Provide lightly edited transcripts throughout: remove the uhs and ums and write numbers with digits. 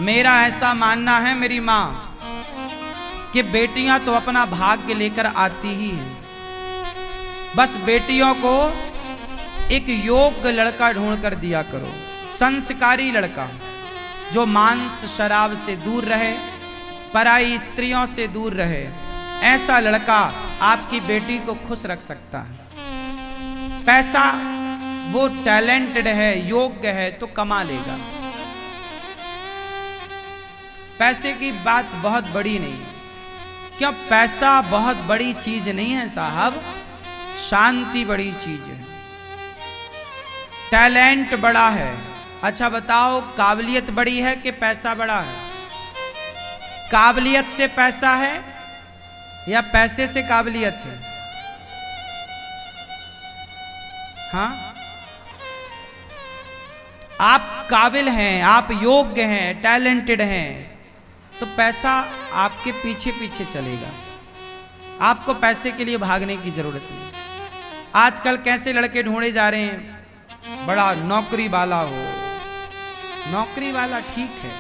मेरा ऐसा मानना है मेरी माँ कि बेटियां तो अपना भाग्य लेकर आती ही हैं, बस बेटियों को एक योग्य लड़का ढूंढ कर दिया करो, संस्कारी लड़का जो मांस शराब से दूर रहे, पराई स्त्रियों से दूर रहे। ऐसा लड़का आपकी बेटी को खुश रख सकता है। पैसा वो टैलेंटेड है, योग्य है तो कमा लेगा। पैसे की बात बहुत बड़ी नहीं है, क्यों? पैसा बहुत बड़ी चीज नहीं है साहब, शांति बड़ी चीज है, टैलेंट बड़ा है। अच्छा बताओ, काबिलियत बड़ी है कि पैसा बड़ा है? काबिलियत से पैसा है या पैसे से काबिलियत है? हाँ, आप काबिल हैं, आप योग्य हैं, टैलेंटेड हैं, तो पैसा आपके पीछे पीछे चलेगा, आपको पैसे के लिए भागने की जरूरत नहीं। आजकल कैसे लड़के ढूंढे जा रहे हैं? बड़ा नौकरी वाला हो, नौकरी वाला ठीक है,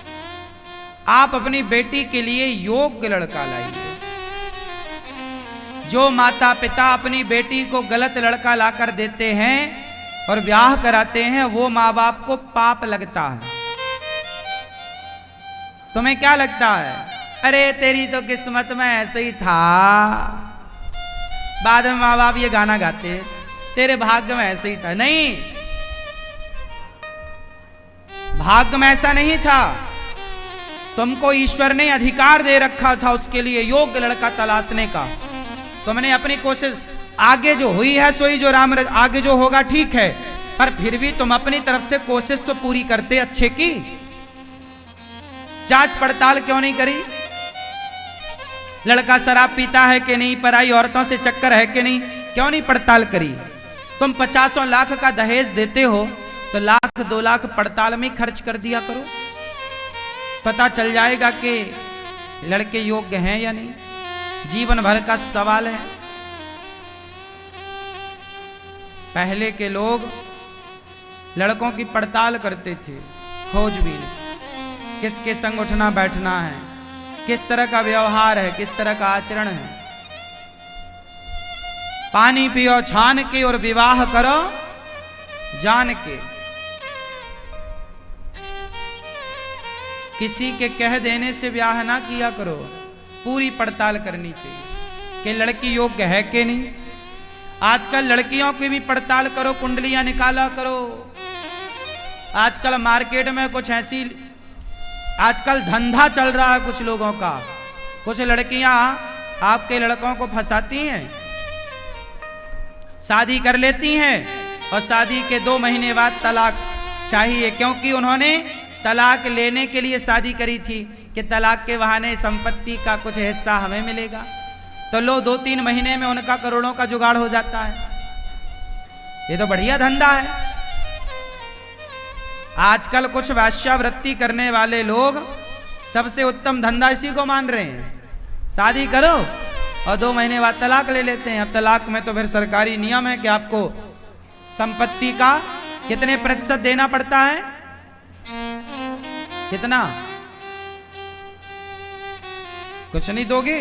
आप अपनी बेटी के लिए योग्य लड़का लाइए। जो माता पिता अपनी बेटी को गलत लड़का लाकर देते हैं और ब्याह कराते हैं, वो माँ बाप को पाप लगता है। तुम्हें क्या लगता है? अरे तेरी तो किस्मत में ऐसे ही था। बाद में माँ बाप ये गाना गाते हैं, तेरे भाग्य में ऐसे ही था। नहीं, भाग्य में ऐसा नहीं था, तुमको ईश्वर ने अधिकार दे रखा था उसके लिए योग्य लड़का तलाशने का। तुमने अपनी कोशिश, आगे जो हुई है सोई जो राम, आगे जो होगा ठीक है, पर फिर भी तुम अपनी तरफ से कोशिश तो पूरी करते अच्छे की। जांच पड़ताल क्यों नहीं करी? लड़का शराब पीता है कि नहीं, पराई औरतों से चक्कर है कि नहीं, क्यों नहीं पड़ताल करी? तुम 50 लाख का दहेज देते हो तो 1-2 लाख पड़ताल में खर्च कर दिया करो, पता चल जाएगा कि लड़के योग्य हैं या नहीं। जीवन भर का सवाल है। पहले के लोग लड़कों की पड़ताल करते थे, खोजबीन, किसके संग उठना बैठना है, किस तरह का व्यवहार है, किस तरह का आचरण है। पानी पियो छान के और विवाह करो जान के। किसी के कह देने से ब्याह ना किया करो, पूरी पड़ताल करनी चाहिए कि लड़की योग्य है कि नहीं। आजकल लड़कियों की भी पड़ताल करो, कुंडलियां निकाला करो। आजकल मार्केट में कुछ ऐसी, आजकल धंधा चल रहा है कुछ लोगों का, कुछ लड़कियां आपके लड़कों को फंसाती हैं, शादी कर लेती हैं और शादी के 2 महीने बाद तलाक चाहिए, क्योंकि उन्होंने तलाक लेने के लिए शादी करी थी कि तलाक के बहाने संपत्ति का कुछ हिस्सा हमें मिलेगा। तो लो 2-3 महीने में उनका करोड़ों का जुगाड़ हो जाता है। ये तो बढ़िया धंधा है। आजकल कुछ वेश्यावृत्ति करने वाले लोग सबसे उत्तम धंधा इसी को मान रहे हैं, शादी करो और 2 महीने बाद तलाक ले लेते हैं। अब तलाक में तो फिर सरकारी नियम है कि आपको संपत्ति का कितने प्रतिशत देना पड़ता है? कितना? कुछ नहीं दोगे?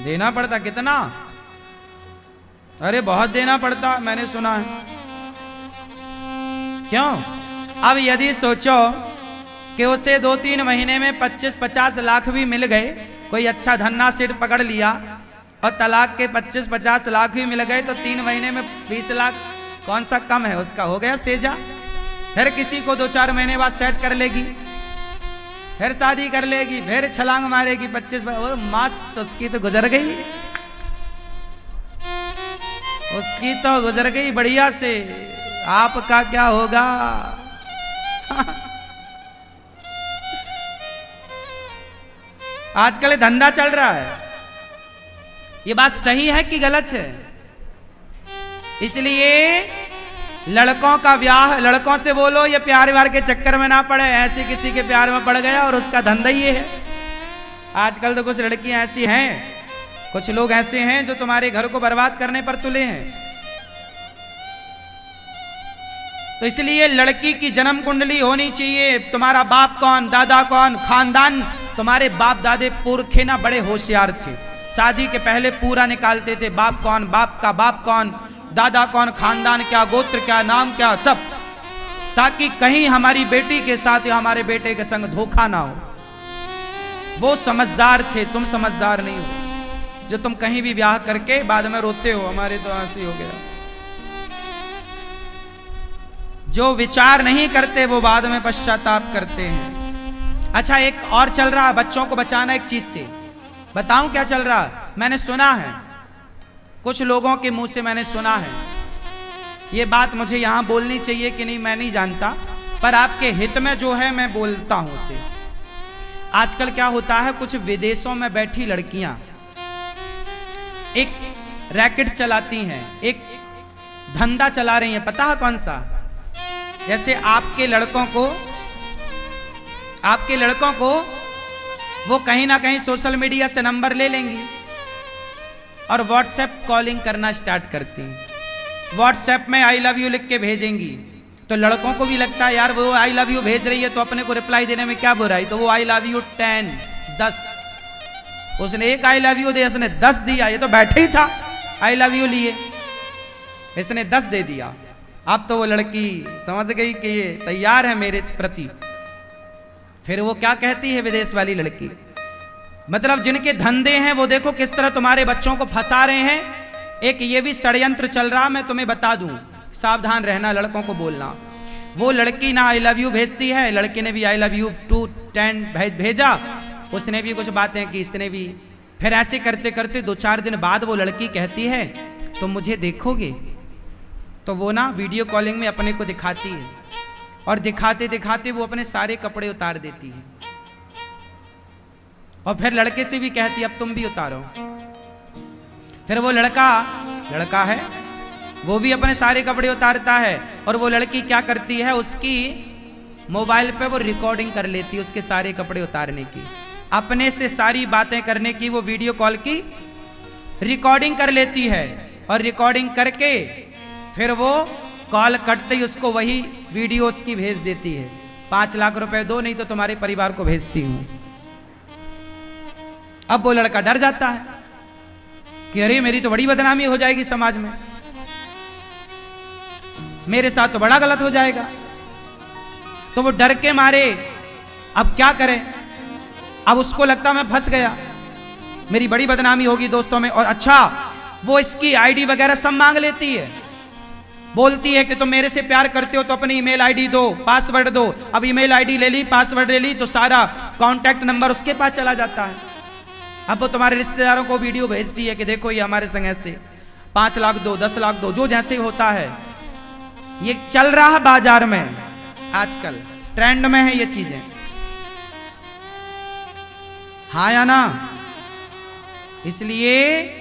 देना पड़ता कितना? अरे बहुत देना पड़ता, मैंने सुना है। क्यों? अब यदि सोचो कि उसे 2-3 महीने में 25-50 लाख भी मिल गए, कोई अच्छा धन्ना सेठ पकड़ लिया और तलाक के 25-50 लाख भी मिल गए, तो 3 महीने में 20 लाख कौन सा कम है उसका, हो गया सेजा। फिर किसी को 2-4 महीने बाद सेट कर लेगी, फिर शादी कर लेगी, फिर छलांग मारेगी 25, मस्त, उसकी तो गुजर गई, उसकी तो गुजर गई बढ़िया से। आपका क्या होगा? आजकल धंधा चल रहा है। ये बात सही है कि गलत है? इसलिए लड़कों का ब्याह, लड़कों से बोलो ये प्यार व्यार के चक्कर में ना पड़े, ऐसे किसी के प्यार में पड़ गया और उसका धंधा ये है। आजकल तो कुछ लड़कियां ऐसी हैं, कुछ लोग ऐसे हैं जो तुम्हारे घर को बर्बाद करने पर तुले हैं। तो इसलिए लड़की की जन्म कुंडली होनी चाहिए। तुम्हारा बाप कौन, दादा कौन, खानदान, तुम्हारे बाप दादे पुरखे ना बड़े होशियार थे, शादी के पहले पूरा निकालते थे, बाप कौन, बाप का बाप कौन, दादा कौन, खानदान क्या, गोत्र क्या, नाम क्या, सब, ताकि कहीं हमारी बेटी के साथ या हमारे बेटे के संग धोखा ना हो। वो समझदार थे, तुम समझदार नहीं हो, जो तुम कहीं भी ब्याह करके बाद में रोते हो हमारे तो ऐसे हो गया। जो विचार नहीं करते वो बाद में पश्चाताप करते हैं। अच्छा, एक और चल रहा है बच्चों को बचाना एक चीज से। बताऊं क्या चल रहा? मैंने सुना है, कुछ लोगों के मुंह से मैंने सुना है, ये बात मुझे यहां बोलनी चाहिए कि नहीं मैं नहीं जानता, पर आपके हित में जो है मैं बोलता हूं उसे। आजकल क्या होता है, कुछ विदेशों में बैठी लड़कियां एक रैकेट चलाती हैं, एक धंधा चला रही हैं। पता है कौन सा? जैसे आपके लड़कों को वो कहीं ना कहीं सोशल मीडिया से नंबर ले लेंगी और व्हाट्सएप कॉलिंग करना स्टार्ट करती हैं। व्हाट्सएप में आई लव यू लिख के भेजेंगी, तो लड़कों को भी लगता है यार वो आई लव यू भेज रही है तो अपने को रिप्लाई देने में क्या बुराई, तो वो आई लव यू 10, उसने एक आई लव यू दिया, उसने 10 दिया, ये तो बैठे ही था आई लव यू लिए, इसने 10 दे दिया। अब तो वो लड़की समझ गई कि ये तैयार है मेरे प्रति। फिर वो क्या कहती है विदेश वाली लड़की, मतलब जिनके धंधे हैं वो देखो किस तरह तुम्हारे बच्चों को फंसा रहे हैं। एक ये भी षड्यंत्र चल रहा, मैं तुम्हें बता दूं, सावधान रहना, लड़कों को बोलना। वो लड़की ना आई लव यू भेजती है, लड़के ने भी आई लव यू 210 भेजा, उसने भी कुछ बातें की, इसने भी। फिर ऐसे करते करते 2-4 दिन बाद वो लड़की कहती है तुम मुझे देखोगे, तो वो ना वीडियो कॉलिंग में अपने को दिखाती है और दिखाते दिखाते वो अपने सारे कपड़े उतार देती है और फिर लड़के से भी कहती है अब तुम भी उतारो। फिर वो लड़का है वो भी अपने सारे कपड़े उतारता है और वो लड़की क्या करती है, उसकी मोबाइल पे वो रिकॉर्डिंग कर लेती है उसके सारे कपड़े उतारने की, अपने से सारी बातें करने की, वो वीडियो कॉल की रिकॉर्डिंग कर लेती है और रिकॉर्डिंग करके फिर वो कॉल कटते ही उसको वही वीडियो उसकी भेज देती है, 5 लाख रुपए दो नहीं तो तुम्हारे परिवार को भेजती हूं। अब वो लड़का डर जाता है कि अरे मेरी तो बड़ी बदनामी हो जाएगी समाज में, मेरे साथ तो बड़ा गलत हो जाएगा। तो वो डर के मारे अब क्या करे, अब उसको लगता मैं फंस गया, मेरी बड़ी बदनामी होगी दोस्तों में। और अच्छा वो इसकी आईडी वगैरह सब मांग लेती है, बोलती है कि तुम मेरे से प्यार करते हो तो अपनी ईमेल आईडी दो, पासवर्ड दो। अब ईमेल आईडी ले ली, पासवर्ड ले ली, तो सारा कांटेक्ट नंबर उसके पास चला जाता है। अब वो तुम्हारे रिश्तेदारों को वीडियो भेजती है कि देखो ये हमारे संग ऐसे 5 लाख दो, 10 लाख दो, जो जैसे होता है। ये चल रहा है बाजार में, आजकल ट्रेंड में है ये चीजें, हाँ या ना? इसलिए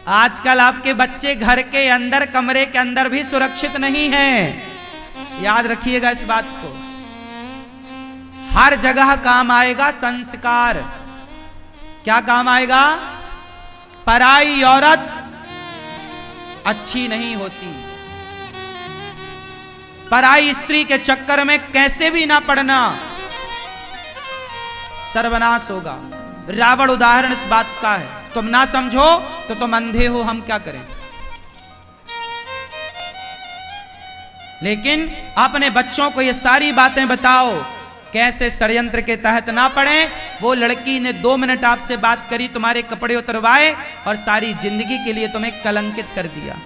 आजकल आपके बच्चे घर के अंदर, कमरे के अंदर भी सुरक्षित नहीं हैं, याद रखिएगा इस बात को। हर जगह काम आएगा संस्कार। क्या काम आएगा? पराई औरत अच्छी नहीं होती, पराई स्त्री के चक्कर में कैसे भी ना पड़ना, सर्वनाश होगा। रावण उदाहरण इस बात का है। तुम ना समझो तो तुम अंधे हो, हम क्या करें। लेकिन अपने बच्चों को ये सारी बातें बताओ, कैसे षड्यंत्र के तहत ना पड़े। वो लड़की ने 2 मिनट आपसे बात करी, तुम्हारे कपड़े उतरवाए और सारी जिंदगी के लिए तुम्हें कलंकित कर दिया।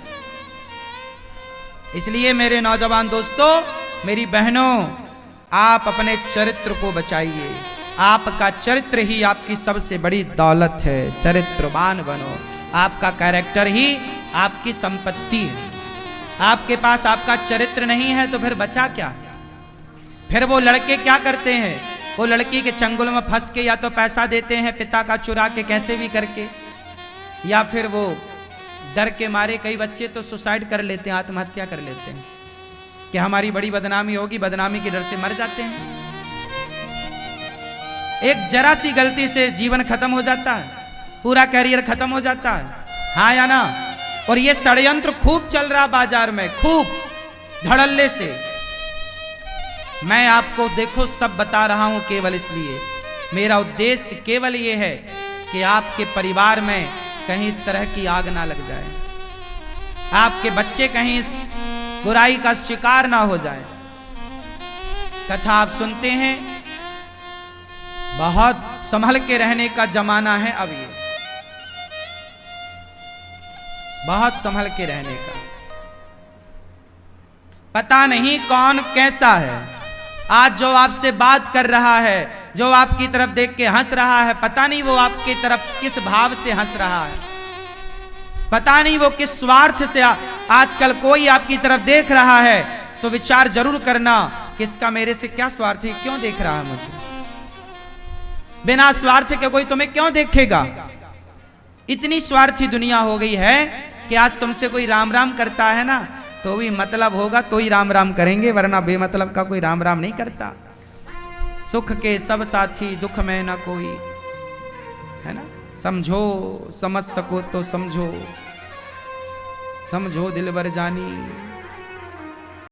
इसलिए मेरे नौजवान दोस्तों, मेरी बहनों, आप अपने चरित्र को बचाइए। आपका चरित्र ही आपकी सबसे बड़ी दौलत है। चरित्रवान बनो, आपका कैरेक्टर ही आपकी संपत्ति है। आपके पास आपका चरित्र नहीं है तो फिर बचा क्या? फिर वो लड़के क्या करते हैं, वो लड़की के चंगुल में फंस के या तो पैसा देते हैं पिता का चुरा के कैसे भी करके, या फिर वो डर के मारे, कई बच्चे तो सुसाइड कर लेते हैं, आत्महत्या कर लेते हैं कि हमारी बड़ी बदनामी होगी, बदनामी के डर से मर जाते हैं। एक जरा सी गलती से जीवन खत्म हो जाता है, पूरा करियर खत्म हो जाता है, हाँ या ना? और ये षड्यंत्र खूब चल रहा बाजार में, खूब धड़ल्ले से। मैं आपको देखो सब बता रहा हूं केवल इसलिए, मेरा उद्देश्य केवल ये है कि आपके परिवार में कहीं इस तरह की आग ना लग जाए, आपके बच्चे कहीं इस बुराई का शिकार ना हो जाए। कथा आप सुनते हैं, बहुत संभल के रहने का जमाना है अब ये, बहुत संभल के रहने का। पता नहीं कौन कैसा है, आज जो आपसे बात कर रहा है, जो आपकी तरफ देख के हंस रहा है, पता नहीं वो आपकी तरफ किस भाव से हंस रहा है, पता नहीं वो किस स्वार्थ से आजकल कोई आपकी तरफ देख रहा है। तो विचार जरूर करना कि इसका मेरे से क्या स्वार्थ है, क्यों देख रहा है मुझे, बिना स्वार्थ के कोई तुम्हें क्यों देखेगा। इतनी स्वार्थी दुनिया हो गई है कि आज तुमसे कोई राम राम करता है ना, तो भी मतलब होगा तो ही राम राम करेंगे, वरना बेमतलब का कोई राम राम नहीं करता। सुख के सब साथी दुख में ना कोई, है ना। समझो समझ सको तो समझो, समझो दिलबर जानी,